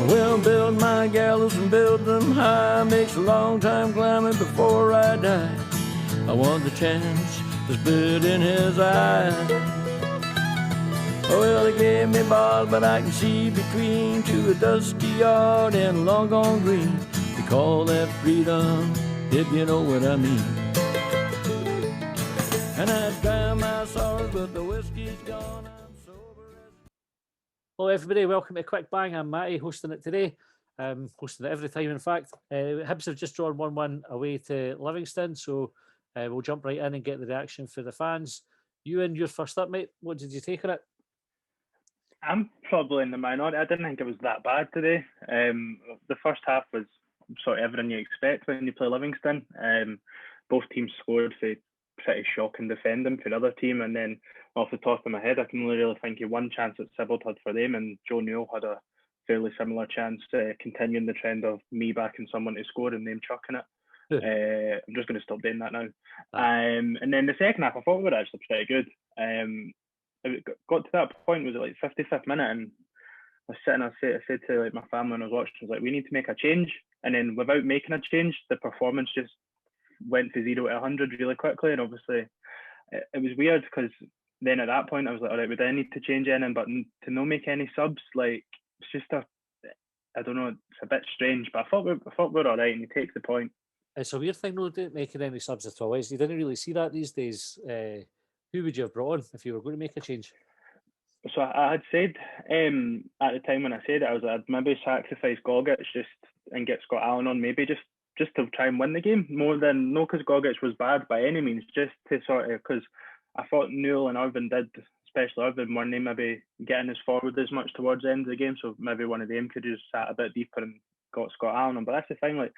Well, build my gallows and build them high. Makes a long time climbing before I die. I want the chance that's bit in his eye. Well, they gave me bars, but I can see between to a dusty yard and a long gone green. They call that freedom, if you know what I mean. And I drown my sorrows, but the whiskey's gone. I'm sober. Hello everybody, welcome to Quick Bang. I'm Matty, hosting it today. Hosting it every time, in fact. Hibs have just drawn 1-1 away to Livingston, so we'll jump right in and get the reaction for the fans. Ewan, you're first up, mate. What did you take on it? I'm probably in the minority. I didn't think it was that bad today. The first half was sort of everything you expect when you play Livingston. Both teams scored for pretty shocking defending for the other team, and then off the top of my head, I can only really think of one chance that Sybil had for them, and Joe Newell had a fairly similar chance, continuing the trend of me backing someone to score and them chucking it. I'm just going to stop doing that now. And then the second half, I thought we were actually pretty good. It got to that point, was it like 55th minute, and I was sitting, I said to like my family when I was watching, I was like, we need to make a change. And then without making a change, the performance just went from 0 to 100 really quickly. And obviously it was weird because then at that point I was like, all right, we didn't need to change anything, but to not make any subs, like, it's just I don't know, it's a bit strange, but I thought we were all right, and you take the point. It's a weird thing, though, making any subs at all. You didn't really see that these days. Who would you have brought on if you were going to make a change? So I had said at the time when I said it, I was like, I'd maybe sacrifice Gogic and get Scott Allen on, maybe just to try and win the game, more than, no because Gogic was bad by any means, just to sort of, because I thought Newell and Irvin did, especially Irvin, weren't they maybe getting us forward as much towards the end of the game, so maybe one of them could have just sat a bit deeper and got Scott Allen on. But that's the thing, like,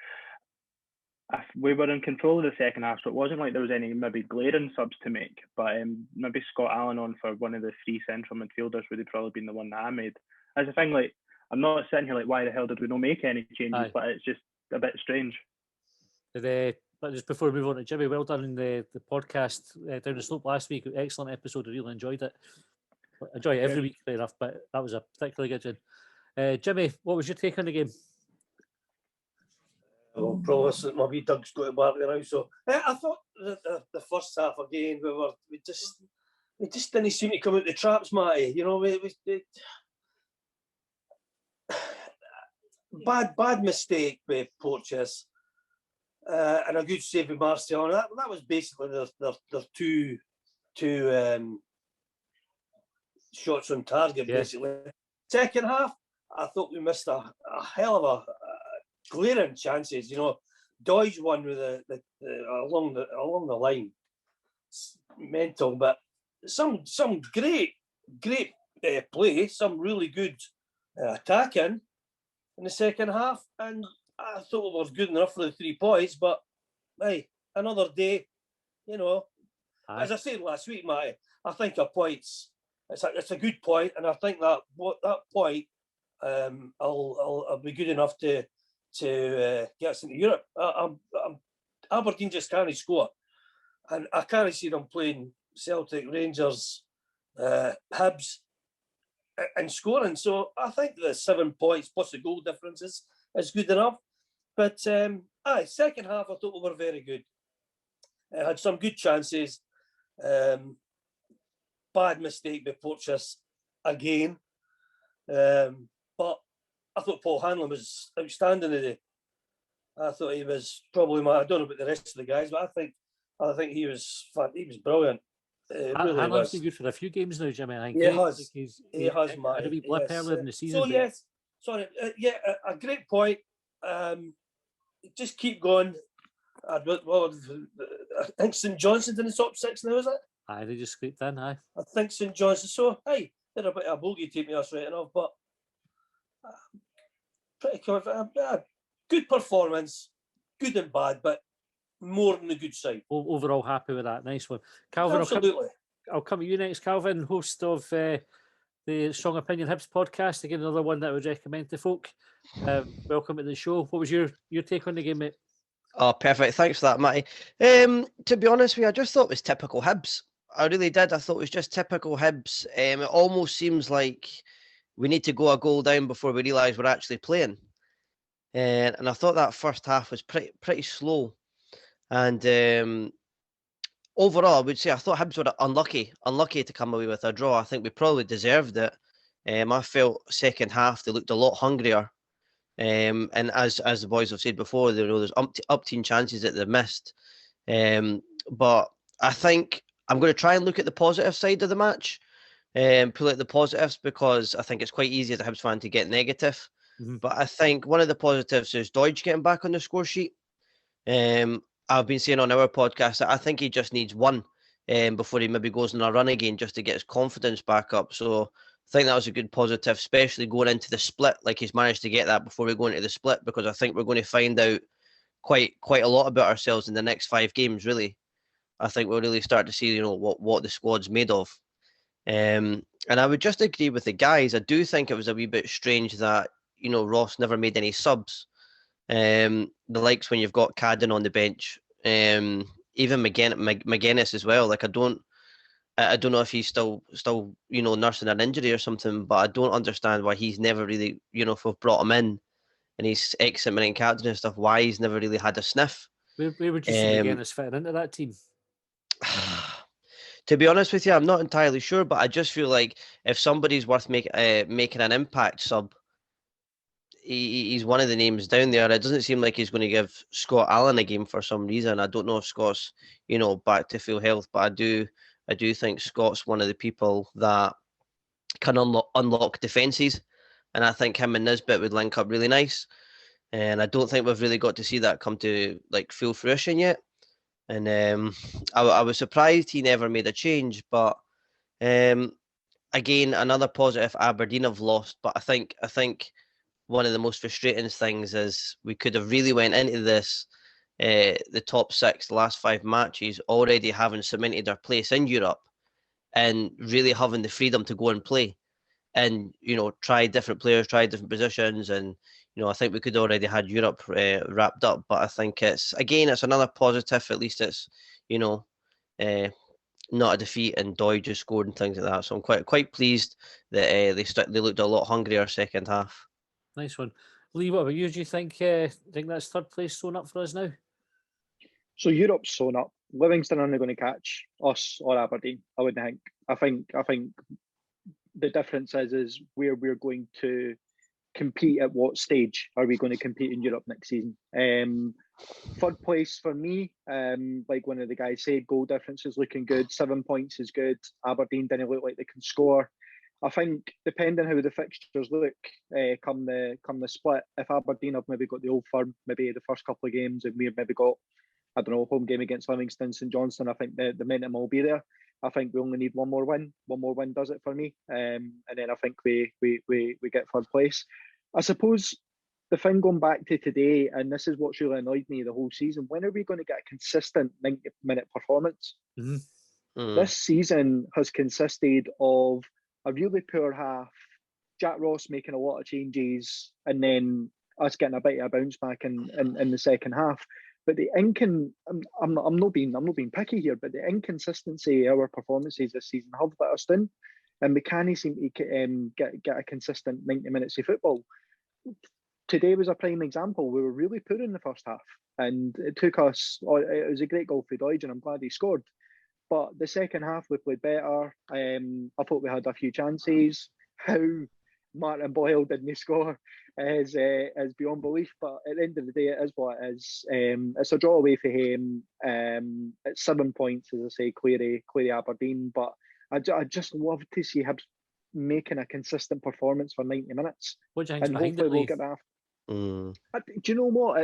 we were in control of the second half, so it wasn't like there was any maybe glaring subs to make, but maybe Scott Allen on for one of the three central midfielders would have probably been the one that I made. That's the thing, like, I'm not sitting here like, why the hell did we not make any changes? But it's just a bit strange. But just before we move on to Jimmy, well done in the podcast down the slope last week. Excellent episode. I really enjoyed it. I enjoy it every week, fair enough, but that was a particularly good one. Jimmy, what was your take on the game? Well, probably my wee Doug's got to bark now. So I thought the first half again we just didn't seem to come out the traps, Matty. You know, we bad mistake with Porteous. And a good save with Martial. That was basically their two shots on target, basically. Second half, I thought we missed a hell of a glaring chances. You know, Doige won with along the line. It's mental, but some great play, some really good attacking in the second half, and I thought it was good enough for the 3 points, but hey, another day, you know. As I said last week, Matty, I think a point's it's a good point, and I think that point will be good enough to get us into Europe. Aberdeen just can't score, and I can't see them playing Celtic, Rangers, Hibs, and scoring. So I think the 7 points plus the goal difference is good enough. But second half I thought we were very good. Had some good chances. Bad mistake by Porteous again. But I thought Paul Hanlon was outstanding today. I thought he was probably I don't know about the rest of the guys, but I think he was brilliant. Really Hanlon's been good for a few games now, Jimmy. I think he has. He has, had a wee blip earlier in the season. So yes, sorry, a great point. Just keep going. I think St Johnson's in the top 6 now, is it? Aye, they just scraped in, aye. I think St Johnson. So, hey, they're a bit of a bogey team to us right enough, but pretty confident. Good performance, good and bad, but more on the good side. Overall, happy with that. Nice one. Calvin, absolutely. I'll come to you next, Calvin, host of the Strong Opinion Hibs podcast. Again, another one that I would recommend to folk. Welcome to the show. What was your take on the game, mate? Oh, perfect. Thanks for that, Matty. To be honest with you, I just thought it was typical Hibs. I really did. I thought it was just typical Hibs. It almost seems like we need to go a goal down before we realise we're actually playing. And I thought that first half was pretty slow. And overall, I would say I thought Hibs were unlucky to come away with a draw. I think we probably deserved it. I felt second half they looked a lot hungrier. And as the boys have said before, there's up-teen chances that they missed. But I think I'm going to try and look at the positive side of the match and pull out the positives, because I think it's quite easy as a Hibs fan to get negative. Mm-hmm. But I think one of the positives is Doidge getting back on the score sheet. I've been saying on our podcast that I think he just needs one before he maybe goes on a run again, just to get his confidence back up. So I think that was a good positive, especially going into the split. Like, he's managed to get that before we go into the split, because I think we're going to find out quite a lot about ourselves in the next 5 games. Really, I think we'll really start to see what the squad's made of. And I would just agree with the guys. I do think it was a wee bit strange that Ross never made any subs. The likes when you've got Cadden on the bench, even McGuinness as well. Like, I don't know if he's still nursing an injury or something, but I don't understand why he's never really, if we've brought him in and he's ex-Hibernian captain and stuff, why he's never really had a sniff. Where would you see McGuinness fitting into that team? To be honest with you, I'm not entirely sure, but I just feel like if somebody's worth making an impact sub, he's one of the names down there. It doesn't seem like he's going to give Scott Allen a game for some reason. I don't know if Scott's, back to full health, but I do think Scott's one of the people that can unlock defences, and I think him and Nisbet would link up really nice. And I don't think we've really got to see that come to full fruition yet. And I was surprised he never made a change. But again, another positive, Aberdeen have lost. But I think one of the most frustrating things is we could have really went into this, the top 6, the last 5 matches, already having cemented our place in Europe and really having the freedom to go and play and, try different players, try different positions. And, I think we could already had Europe wrapped up. But I think it's another positive. At least it's, not a defeat, and Doidge just scored and things like that. So I'm quite pleased that they looked a lot hungrier second half. Nice one. Lee, what about you? Do you think that's third place sewn up for us now? So Europe's sewn up. Livingston are only going to catch us or Aberdeen, I wouldn't think. I think the difference is where we're going to compete. At what stage are we going to compete in Europe next season? Third place for me, like one of the guys said, goal difference is looking good. 7 points is good. Aberdeen didn't look like they can score. I think depending how the fixtures look, come the split, if Aberdeen have maybe got the Old Firm, maybe the first couple of games, and we've maybe got, I don't know, home game against Livingston, St Johnstone, I think the momentum will be there. I think we only need one more win. One more win does it for me, and then I think we get third place. I suppose the thing going back to today, and this is what's really annoyed me the whole season, when are we going to get a consistent 90-minute performance? Mm-hmm. Mm. This season has consisted of a really poor half, Jack Ross making a lot of changes, and then us getting a bit of a bounce back in the second half. But the I'm not being picky here, but the inconsistency of our performances this season have let us down, and we can't seem to get a consistent 90 minutes of football. Today was a prime example. We were really poor in the first half, and it took us. It was a great goal for Doidge, and I'm glad he scored. But the second half we played better. I thought we had a few chances. How Martin Boyle didn't score is beyond belief. But at the end of the day, it is what it is. It's a draw away for him. It's 7 points, as I say, clear Aberdeen. But I just love to see him making a consistent performance for 90 minutes. What do you think's And behind hopefully it, we'll Lee? get that. Mm. Do you know what?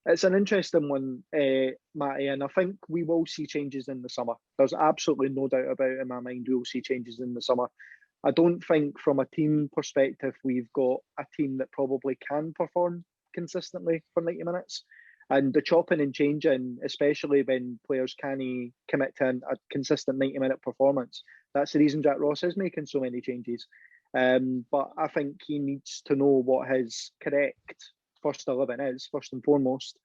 It's an interesting one, Matty, and I think we will see changes in the summer. There's absolutely no doubt about it in my mind. We will see changes in the summer. I don't think from a team perspective we've got a team that probably can perform consistently for 90 minutes. And the chopping and changing, especially when players can't commit to a consistent 90-minute performance, that's the reason Jack Ross is making so many changes. But I think he needs to know what his correct first 11 is, first and foremost.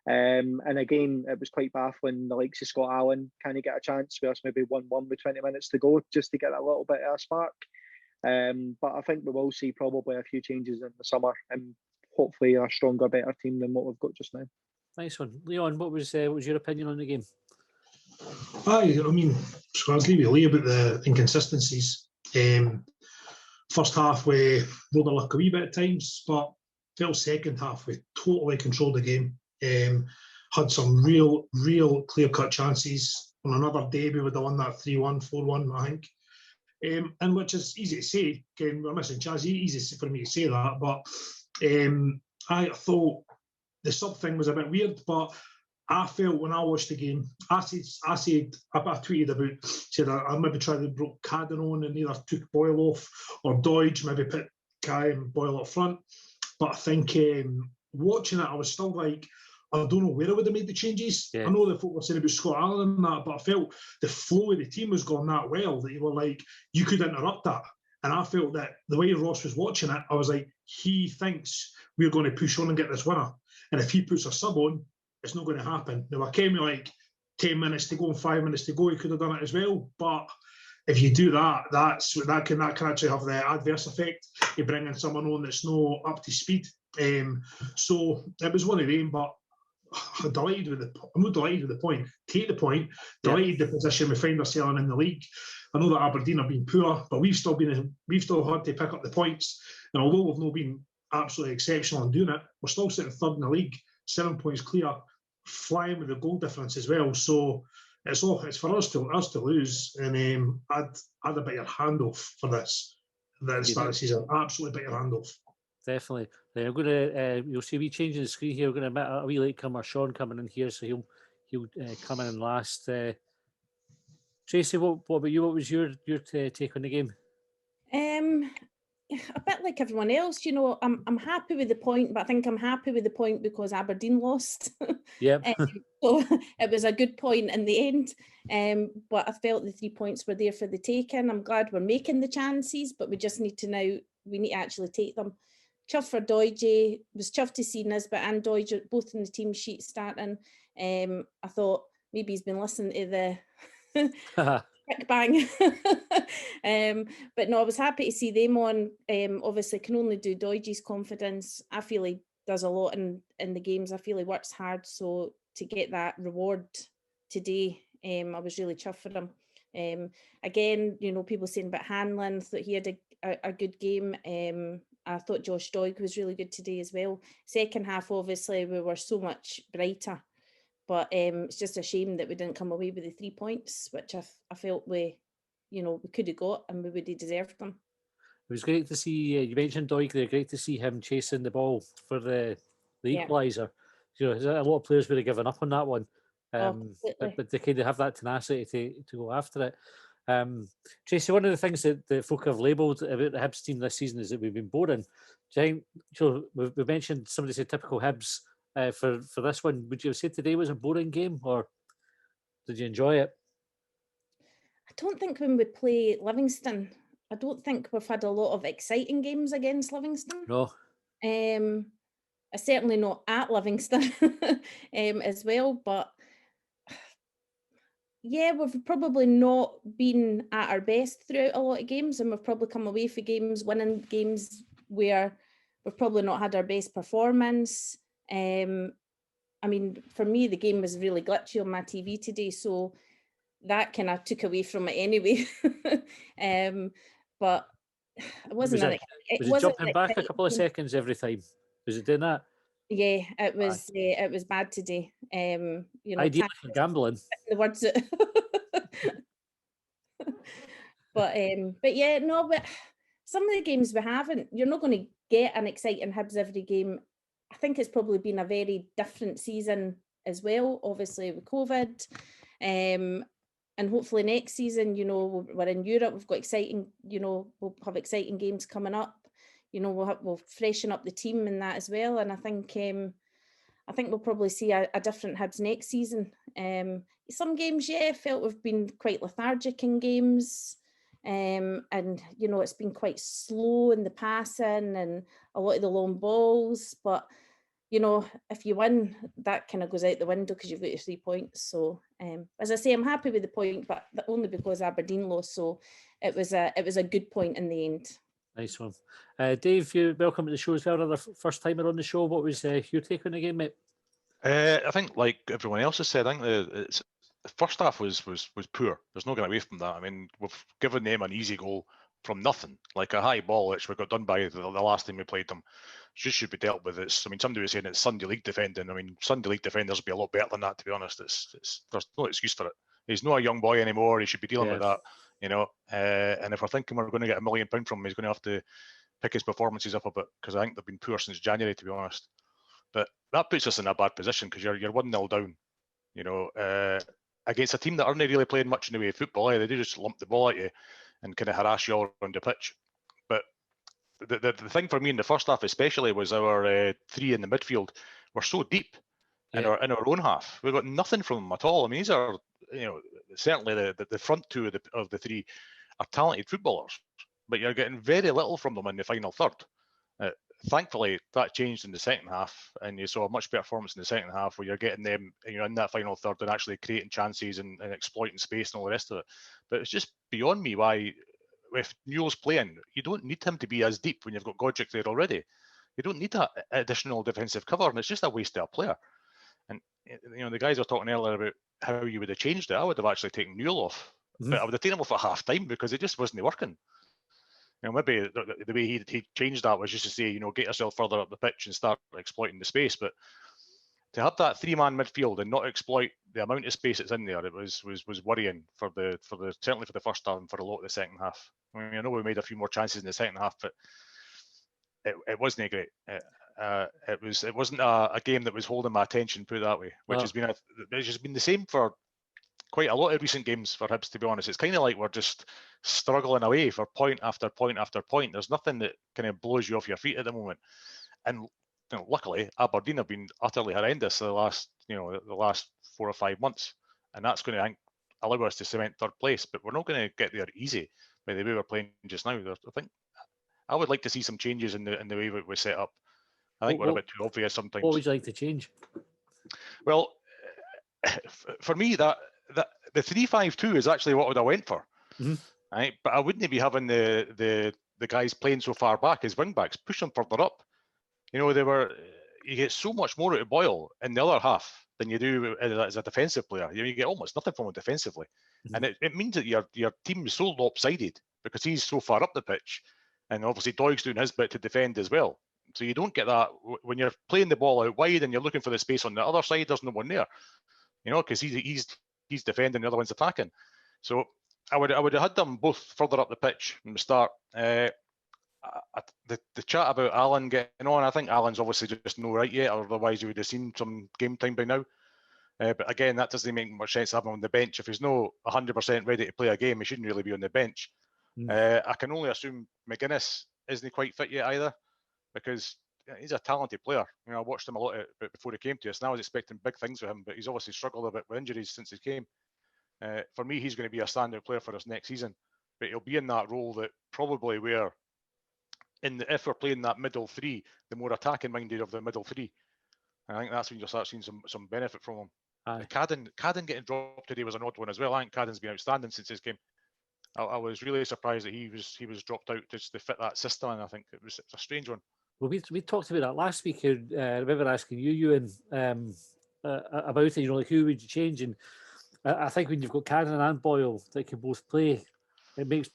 And again, it was quite baffling. The likes of Scott Allen kind of get a chance where it's maybe 1-1 with 20 minutes to go just to get a little bit of a spark. But I think we will see probably a few changes in the summer and hopefully a stronger, better team than what we've got just now. Nice one. Leon, what was your opinion on the game? I mean, so I was agree with Lee about the inconsistencies. First half we rode our luck a wee bit at times, but felt second half we totally controlled the game. Had some real clear-cut chances. On another day we would have won that 3-1, 4-1, I think. And which is easy to say. Again, we're missing chances. Easy for me to say that, but I thought the sub thing was a bit weird, but I felt when I watched the game, I tweeted about, said I maybe tried to broke Cadden on and either took Boyle off or Doidge, maybe put Kai and Boyle up front. But I think watching it, I was still like, I don't know where I would have made the changes. Yeah. I know that folk were saying about Scott Allen and that, but I felt the flow of the team was going that well that you were like, you could interrupt that. And I felt that the way Ross was watching it, I was like, he thinks we're going to push on and get this winner. And if he puts a sub on, it's not going to happen. Now, I came with like 10 minutes to go and 5 minutes to go. He could have done it as well. But if you do that, that can actually have the adverse effect. You're bringing someone on that's not up to speed. So it was one of them, but I'm not delighted with the point. Take the point. Delighted the position we find ourselves in the league. I know that Aberdeen have been poor, but we've still had to pick up the points. And although we've not been absolutely exceptional in doing it, we're still sitting third in the league, 7 points clear, flying with the goal difference as well. So it's for us to lose, and I'd a better handoff for this at the start of the season. Absolutely better handoff. Definitely. I'm going to you'll see we changing the screen here. We're going to admit a wee latecomer, Sean, coming in here, so he'll come in last. Tracy, what about you? What was your take on the game? A bit like everyone else, I'm happy with the point, but I think I'm happy with the point because Aberdeen lost. Yeah. So it was a good point in the end. But I felt the 3 points were there for the taking. I'm glad we're making the chances, but we just need to actually take them. Chuffed for Doidge. Was chuffed to see Nisbet and Doidge both in the team sheet starting. I thought maybe he's been listening to the quick bang. But no, I was happy to see them on. Obviously can only do Doidge's confidence. I feel he does a lot in the games. I feel he works hard, so to get that reward today, I was really chuffed for him. Again, people saying about Hanlon, thought he had a good game. I thought Josh Doig was really good today as well. Second half, obviously, we were so much brighter. But it's just a shame that we didn't come away with the 3 points, which I felt we could have got and we would have deserved them. It was great to see, you mentioned Doig there, great to see him chasing the ball for the equaliser. A lot of players would have given up on that one. But they kind of have that tenacity to go after it. Tracy, one of the things that folk have labelled about the Hibs team this season is that we've been boring. Do you think, we mentioned, somebody said typical Hibs for this one. Would you have said today was a boring game, or did you enjoy it? I don't think when we play Livingston, I don't think we've had a lot of exciting games against Livingston. No. Certainly not at Livingston as well, but yeah, we've probably not been at our best throughout a lot of games, and we've probably come away from games, winning games where we've probably not had our best performance. I mean, for me, the game was really glitchy on my TV today, so that kind of took away from it anyway. But it wasn't. Was it jumping back a couple of seconds every time? Was it doing that? Yeah, it was. It was bad today. Ideal for gambling. The words. But yeah, no. But some of the games we haven't. You're not going to get an exciting Hibs every game. I think it's probably been a very different season as well. Obviously with COVID, and hopefully next season, we're in Europe. We've got exciting. We'll have exciting games coming up. We'll freshen up the team in that as well. And I think we'll probably see a different Hibs next season. Some games, felt we've been quite lethargic in games. And, it's been quite slow in the passing and a lot of the long balls. But you know, if you win, that kind of goes out the window because you've got your 3 points. So as I say, I'm happy with the point, but only because Aberdeen lost. So it was a good point in the end. Nice one. Dave, you welcome to the show as well. Another first timer on the show. What was your take on the game, mate? I think, like everyone else has said, I think the first half was poor. There's no getting away from that. I mean, we've given them an easy goal from nothing, like a high ball, which we got done by the last time we played them. Just should be dealt with. I mean, somebody was saying it's Sunday League defending. I mean, Sunday League defenders would be a lot better than that, to be honest. There's no excuse for it. He's not a young boy anymore. He should be dealing with that, you know. And if we're thinking we're going to get £1 million from him, he's going to have to pick his performances up a bit, because I think they've been poor since January, to be honest. But that puts us in a bad position because you're 1-0 down, you know, against a team that aren't really playing much in the way of football. They do just lump the ball at you and kind of harass you all around the pitch. But the thing for me in the first half especially was our three in the midfield were so deep in our own half. We got nothing from them at all. I mean, these are, you know, certainly the front two of the three are talented footballers, but you're getting very little from them in the final third. Thankfully, that changed in the second half, and you saw a much better performance in the second half where you're getting them, you know, in that final third and actually creating chances and exploiting space and all the rest of it. But it's just beyond me why, if Newell's playing, you don't need him to be as deep when you've got Godric there already. You don't need that additional defensive cover, and it's just a waste of a player. And, you know, the guys were talking earlier about how you would have changed it. I would have actually taken Newell off, but I would have taken him off at half time because it just wasn't working. You know, maybe the way he changed that was just to say, you know, get yourself further up the pitch and start exploiting the space. But to have that three-man midfield and not exploit the amount of space that's in there, it was worrying for the certainly for the first half and for a lot of the second half. I mean, I know we made a few more chances in the second half, but it wasn't great. It wasn't a game that was holding my attention, put it that way, which has been the same for quite a lot of recent games for Hibs, to be honest. It's kind of like we're just struggling away for point after point after point. There's nothing that kind of blows you off your feet at the moment. And, you know, luckily, Aberdeen have been utterly horrendous the last 4 or 5 months, and that's going to, I think, allow us to cement third place. But we're not going to get there easy by the way we're playing just now. I think I would like to see some changes in the way we're set up. I think we're a bit too obvious sometimes. What would you like to change? Well, for me, that the 3-5-2 is actually what I would have went for. Right? But I wouldn't be having the guys playing so far back as wing backs, push them further up. You know, you get so much more out of Boyle in the other half than you do as a defensive player. You get almost nothing from him defensively. And it means that your team is so lopsided because he's so far up the pitch. And obviously Doig's doing his bit to defend as well. So you don't get that when you're playing the ball out wide and you're looking for the space on the other side, there's no one there. You know, because he's defending, the other one's attacking. So I would have had them both further up the pitch from the start. The chat about Alan getting on, I think Alan's obviously just no right yet, otherwise you would have seen some game time by now. But again, that doesn't make much sense to have him on the bench. If he's not 100% ready to play a game, he shouldn't really be on the bench. I can only assume McGuinness isn't quite fit yet either, because he's a talented player. You know, I watched him a lot before he came to us, and I was expecting big things from him, but he's obviously struggled a bit with injuries since he came. For me, he's going to be a standout player for us next season, but he'll be in that role that probably if we're playing that middle three, the more attacking minded of the middle three. And I think that's when you'll start seeing some benefit from him. Cadden getting dropped today was an odd one as well. I think Cadden's been outstanding since his game. I was really surprised that he was dropped out just to fit that system, and I think it's a strange one. Well, we talked about that last week. I remember asking you and about it. You know, like who would you change? And I think when you've got Cadden and Boyle that can both play, it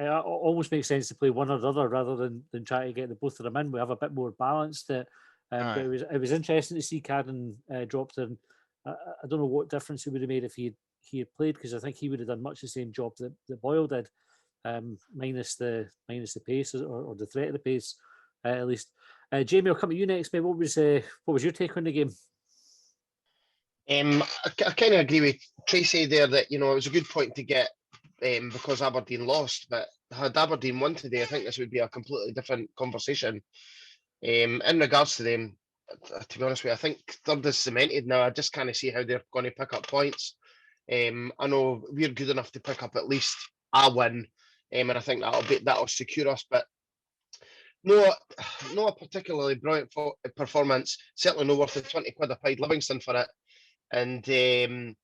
almost makes sense to play one or the other rather than try to get the both of them in. We have a bit more balance to it. But it was interesting to see Cadden dropped in. I don't know what difference it would have made if he had played, because I think he would have done much the same job that Boyle did, minus the pace or the threat of the pace. At least, Jamie, I'll come to you next. Mate, what was your take on the game? I kind of agree with Tracy there that, you know, it was a good point to get because Aberdeen lost, but had Aberdeen won today, I think this would be a completely different conversation. In regards to them, to be honest with you, I think third is cemented now. I just kind of see how they're going to pick up points. I know we're good enough to pick up at least a win, and I think that'll secure us. But not a particularly brilliant performance. Certainly no worth the 20 quid I paid Livingston for it. And the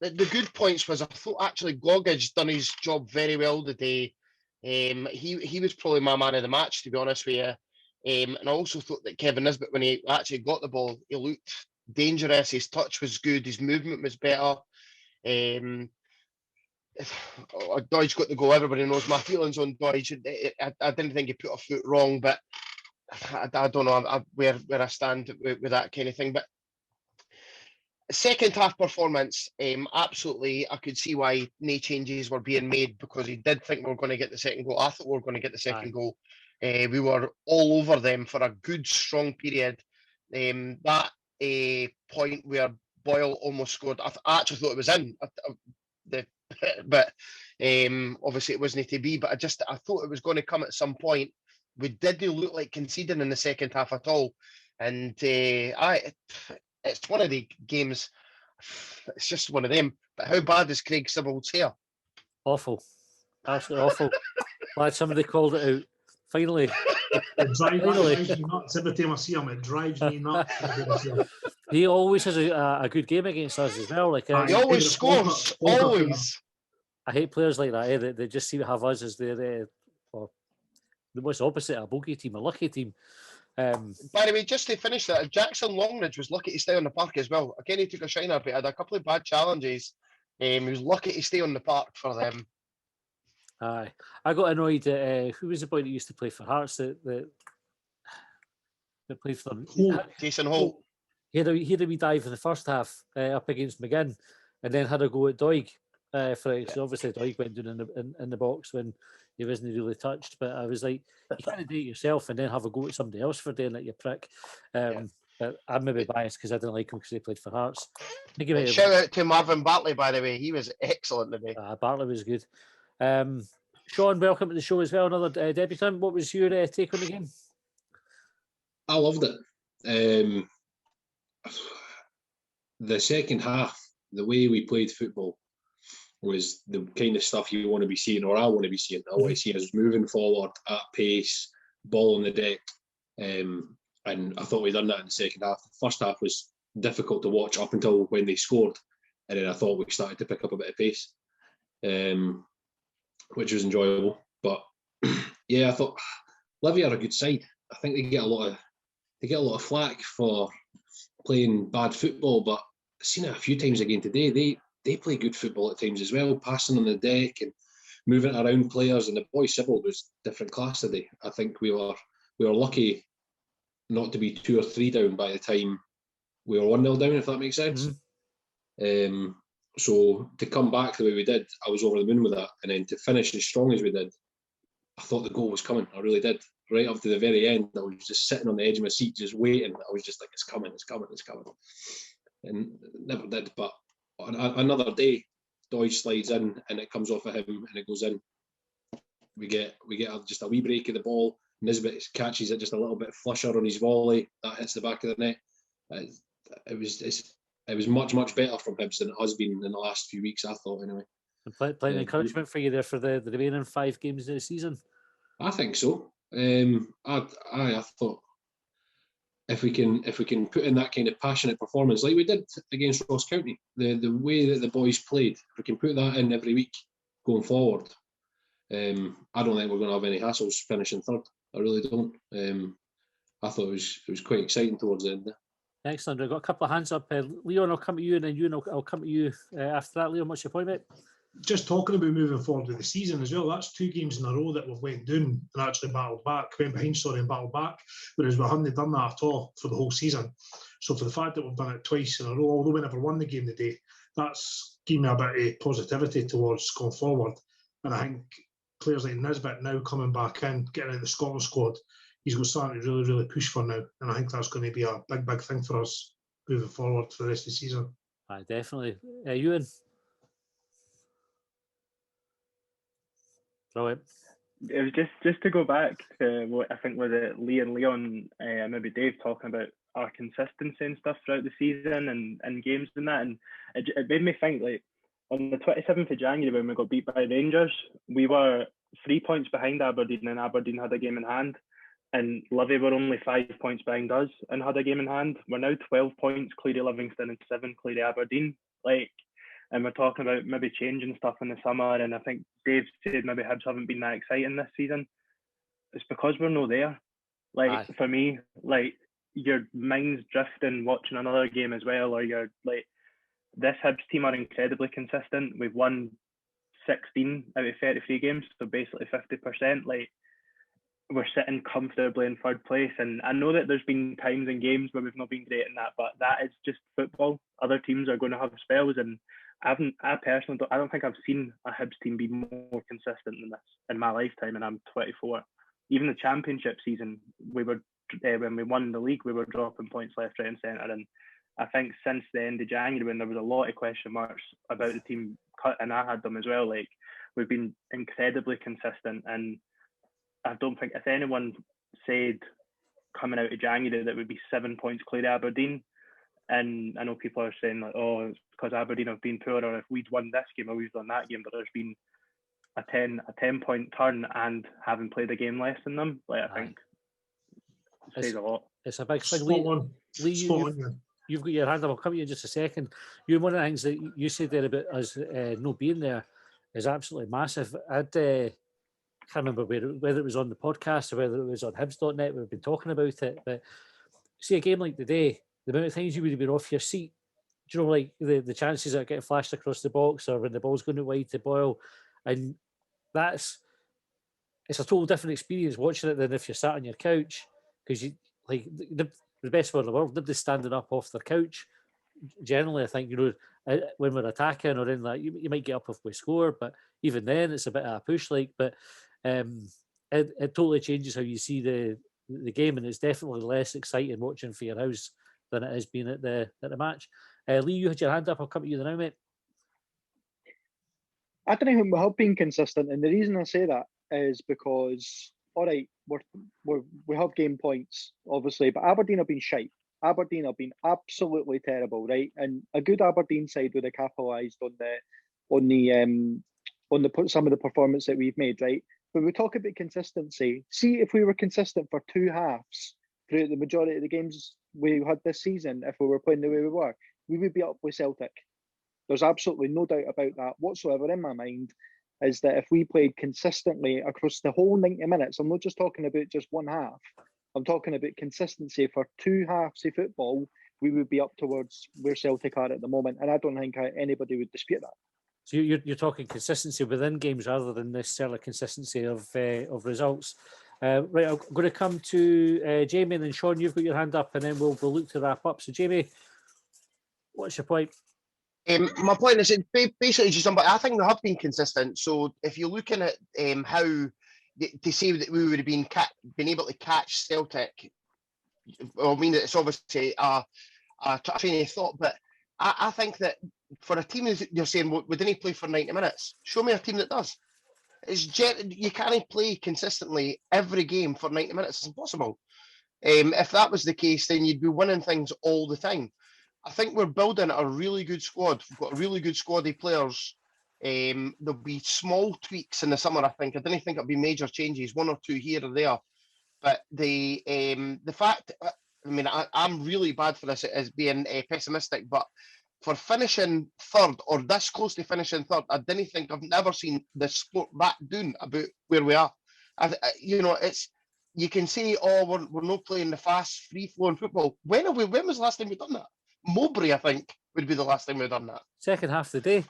good points was I thought actually Gogic done his job very well today. He was probably my man of the match, to be honest with you. And I also thought that Kevin Nisbet, when he actually got the ball, he looked dangerous. His touch was good. His movement was better. Doidge got the goal. Everybody knows my feelings on Doidge. I didn't think he put a foot wrong, but I don't know where I stand with that kind of thing. But second half performance, absolutely, I could see why no changes were being made, because he did think we were going to get the second goal. I thought we were going to get the second goal. We were all over them for a good, strong period. That point where Boyle almost scored, I actually thought it was in. But obviously it wasn't to be. But I thought it was going to come at some point. We didn't look like conceding in the second half at all, and it's one of the games. It's just one of them. But how bad is Craig Sibbald's hair? Awful, absolutely awful. Glad somebody called it out. Finally. It drives me nuts. Every time I see him, it drives me nuts. He always has a good game against us as well. Like he always scores. Always. I hate players like that. They just seem to have us as their the most opposite, a bogey team, a lucky team. By the way, just to finish that, Jackson Longridge was lucky to stay on the park as well. Again, he took a shiner, but he had a couple of bad challenges. He was lucky to stay on the park for them. Aye, I got annoyed at who was the boy that used to play for Hearts that played for them? Jason Holt. He had a wee dive in the first half up against McGinn, and then had a go at Doig for it. So obviously Doig went down in the box when he wasn't really touched. But I was like, you can't do it yourself and then have a go at somebody else for doing it, you prick. But I'm maybe biased because I didn't like him because he played for Hearts. Shout out to Marvin Bartley, by the way. He was excellent today. Bartley was good. Sean, welcome to the show as well. Another debutant. What was your take on the game? I loved it. The second half, the way we played football was the kind of stuff you want to be seeing, or I want to be seeing. I want to see us moving forward at pace, ball on the deck. And I thought we'd done that in the second half. The first half was difficult to watch up until when they scored. And then I thought we started to pick up a bit of pace, which was enjoyable. But yeah, I thought Livy are a good side. I think they get a lot of flack for playing bad football, but I've seen it a few times again today. They play good football at times as well, passing on the deck and moving around players. And the boy Sibbald was different class today. I think we were lucky not to be 2 or 3 down by the time we were 1-0 down, if that makes sense. So to come back the way we did, I was over the moon with that. And then to finish as strong as we did, I thought the goal was coming. I really did. Right up to the very end, I was just sitting on the edge of my seat, just waiting. I was just like, it's coming. And never did. But on another day, Doidge slides in and it comes off of him and it goes in. We get just a wee break of the ball. Nisbet catches it just a little bit flusher on his volley. That hits the back of the net. It was much better from Hibs than it has been in the last few weeks, I thought, anyway. And plenty encouragement for you there for the remaining 5 games of the season. I think so. I thought if we can put in that kind of passionate performance like we did against Ross County, the way that the boys played, if we can put that in every week going forward, I don't think we're going to have any hassles finishing third. I really don't. I thought it was quite exciting towards the end there. Excellent. We've got a couple of hands up. Leon, I'll come to you, and then I'll come to you after that. Leon, what's your point, mate? Just talking about moving forward with the season as well, that's 2 games in a row that we've went down and actually went behind and battled back, whereas we hadn't done that at all for the whole season. So for the fact that we've done it twice in a row, although we never won the game today, that's given me a bit of positivity towards going forward. And I think players like Nisbet now coming back in, getting out the Scotland squad, he's got something to really, really push for now. And I think that's going to be a big thing for us moving forward for the rest of the season. Aye, definitely. Ewan? Brilliant. It was just to go back to what I think was it Lee and Leon, maybe Dave, talking about our consistency and stuff throughout the season and games and that, and it made me think, like, on the 27th of January when we got beat by Rangers, we were 3 points behind Aberdeen, and Aberdeen had a game in hand. And Livy were only 5 points behind us and had a game in hand. We're now 12 points clear of Livingston and 7 clear of Aberdeen. And we're talking about maybe changing stuff in the summer. And I think Dave said maybe Hibs haven't been that exciting this season. It's because we're not there. For me, your mind's drifting watching another game as well, or you're this Hibs team are incredibly consistent. We've won 16 out of 33 games, so basically 50%. We're sitting comfortably in third place, and I know that there's been times in games where we've not been great in that, but that is just football. Other teams are going to have spells, and I personally don't think I've seen a Hibs team be more consistent than this in my lifetime, and I'm 24. Even the championship season, we were when we won the league, we were dropping points left, right, and centre. And I think since the end of January, when there was a lot of question marks about the team cut, and I had them as well, we've been incredibly consistent. And I don't think if anyone said coming out of January that would be 7 points clear of Aberdeen, and I know people are saying oh, it's because Aberdeen have been poor, or if we'd won this game or we've done that game, but there's been a 10-point turn and having played a game less than them. I think it says a lot. It's a big thing. Lee, you've got your hand up. I'll come to you in just a second. One of the things that you said there about us not being there is absolutely massive. Can't remember whether it was on the podcast or whether it was on Hibs.net. We've been talking about it, but see a game like today, the amount of times you would have been off your seat. Do you know, the chances that getting flashed across the box, or when the ball's going wide to Boyle, and it's a total different experience watching it than if you're sat on your couch, because you the best one in the world, nobody's standing up off their couch. Generally, I think when we're attacking or in that, you might get up if we score, but even then, it's a bit of a push. But it totally changes how you see the game, and it's definitely less exciting watching for your house than it has been at the match. Lee, you had your hand up. I'll come to you now, mate. I don't think we have been consistent, and the reason I say that is because, all right, we have game points, obviously, but Aberdeen have been shite. Aberdeen have been absolutely terrible, right? And a good Aberdeen side would have capitalised on some of the performance that we've made, right? When we talk about consistency, see if we were consistent for 2 halves throughout the majority of the games we had this season, if we were playing the way we would be up with Celtic. There's absolutely no doubt about that whatsoever in my mind, is that if we played consistently across the whole 90 minutes, I'm not just talking about just one half, I'm talking about consistency for 2 halves of football, we would be up towards where Celtic are at the moment. And I don't think anybody would dispute that. So you're talking consistency within games rather than necessarily consistency of results. Right, I'm going to come to Jamie, and then Sean, you've got your hand up, and then we'll look to wrap up. So Jamie, what's your point? My point is basically just but I think we have been consistent. So if you're looking at how to say that we would have been able to catch Celtic, I mean, it's obviously a train of thought, but I think that for a team, you're saying, we didn't play for 90 minutes. Show me a team that does. You can't play consistently every game for 90 minutes. It's impossible. If that was the case, then you'd be winning things all the time. I think we're building a really good squad. We've got a really good squad of players. There'll be small tweaks in the summer, I think. I didn't think it'll be major changes, 1 or 2 here or there. But the fact, I mean, I'm really bad for this as being pessimistic, but for finishing third or this close to finishing third, I didn't think I've never seen the sport that down about where we are. You can say, oh, we're not playing the fast, free-flowing football. When was the last time we've done that? Mowbray, I think, would be the last time we've done that. Second half of the day.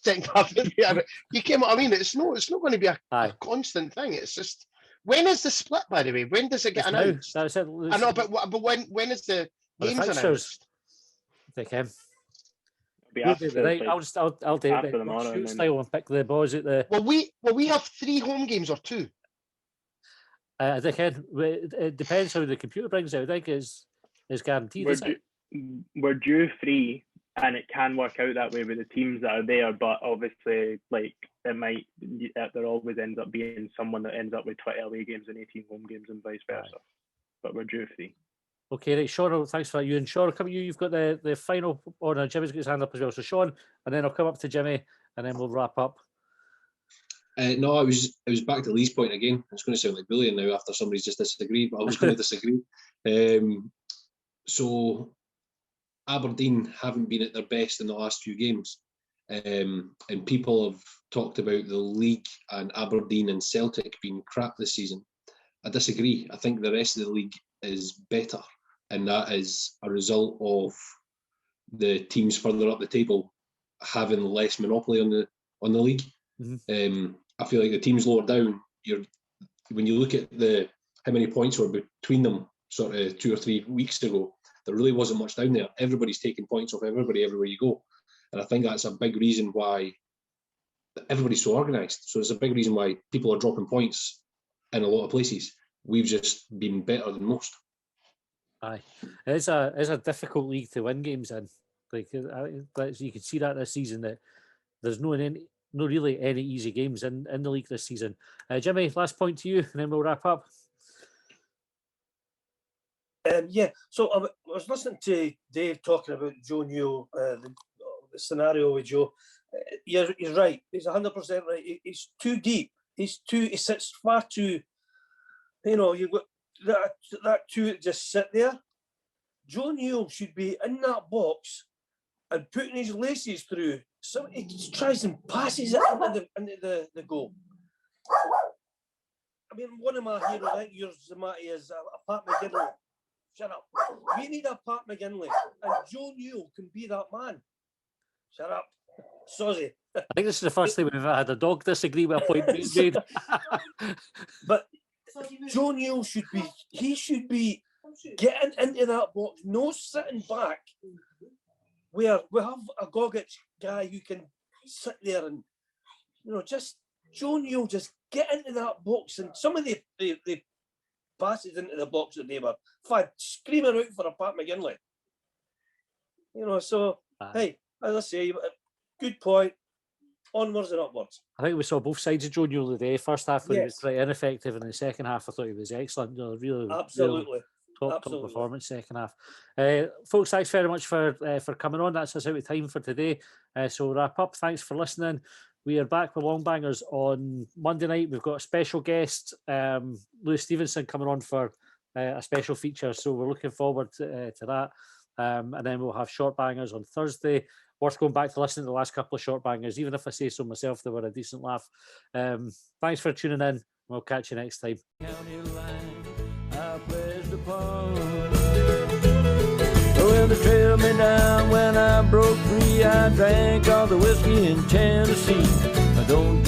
Second half of the day. You came. I mean, it's not going to be a constant thing. It's just, when is the split, by the way? When does it get announced? That's it. I know, but when is the games announced? They can. I'll take it style and pick the boys at the. Will we have 3 home games or 2? They can. It depends how the computer brings it. I think is guaranteed. We're due 3, and it can work out that way with the teams that are there. But obviously, there always ends up being someone that ends up with 20 away games and 18 home games, and vice versa. Right. But we're due 3. Okay, right, Sean, thanks for that. You and Sean, I'll come to you. You've got the final. Oh no, Jimmy's got his hand up as well. So Sean, and then I'll come up to Jimmy, and then we'll wrap up. No, it was back to Lee's point again. It's going to sound like bullying now after somebody's just disagreed, but I was going to disagree. So Aberdeen haven't been at their best in the last few games, and people have talked about the league and Aberdeen and Celtic being crap this season. I disagree. I think the rest of the league is better, and that is a result of the teams further up the table having less monopoly on the league. Mm-hmm. I feel like the teams lower down, when you look at how many points were between them sort of 2 or 3 weeks ago, there really wasn't much down there. Everybody's taking points off everybody everywhere you go. And I think that's a big reason why everybody's so organised. So it's a big reason why people are dropping points in a lot of places. We've just been better than most. Aye, it's a difficult league to win games in. Like you can see that this season, that there's no really any easy games in the league this season. Jimmy, last point to you, and then we'll wrap up. So I was listening to Dave talking about Joe Newell, the scenario with Joe. He's right. He's 100% right. He's too deep. He sits far too. You've got that two that just sit there. Joe Newell should be in that box and putting his laces through. So he tries and passes it into the goal. I mean, one of my heroes, I think yours, Matty, is Pat McGinley. Shut up. We need a Pat McGinley, and Joe Newell can be that man. Shut up. Sozy. I think this is the first time we've ever had a dog disagree with a point being made. But Joe Newell should be getting into that box, no sitting back, where we have a Gogic guy who can sit there and, just Joe Newell just get into that box. And some of the passes into the box that they were screaming out for a Pat McGinley. Hey, as I say, good point. Onwards and upwards. I think we saw both sides of Joe Newell today. First half, he was pretty ineffective, and in the second half, I thought he was excellent. Really, absolutely. Top performance second half. Folks, thanks very much for coming on. That's us out of time for today. So we'll wrap up. Thanks for listening. We are back with Longbangers on Monday night. We've got a special guest, Lewis Stevenson, coming on for a special feature. So we're looking forward to that. And then we'll have Short Bangers on Thursday. Worth going back to listening to the last couple of Short Bangers. Even if I say so myself, they were a decent laugh. Thanks for tuning in. We'll catch you next time. Well, they trailed me down when I broke free. I drank all the whiskey in Tennessee. I don't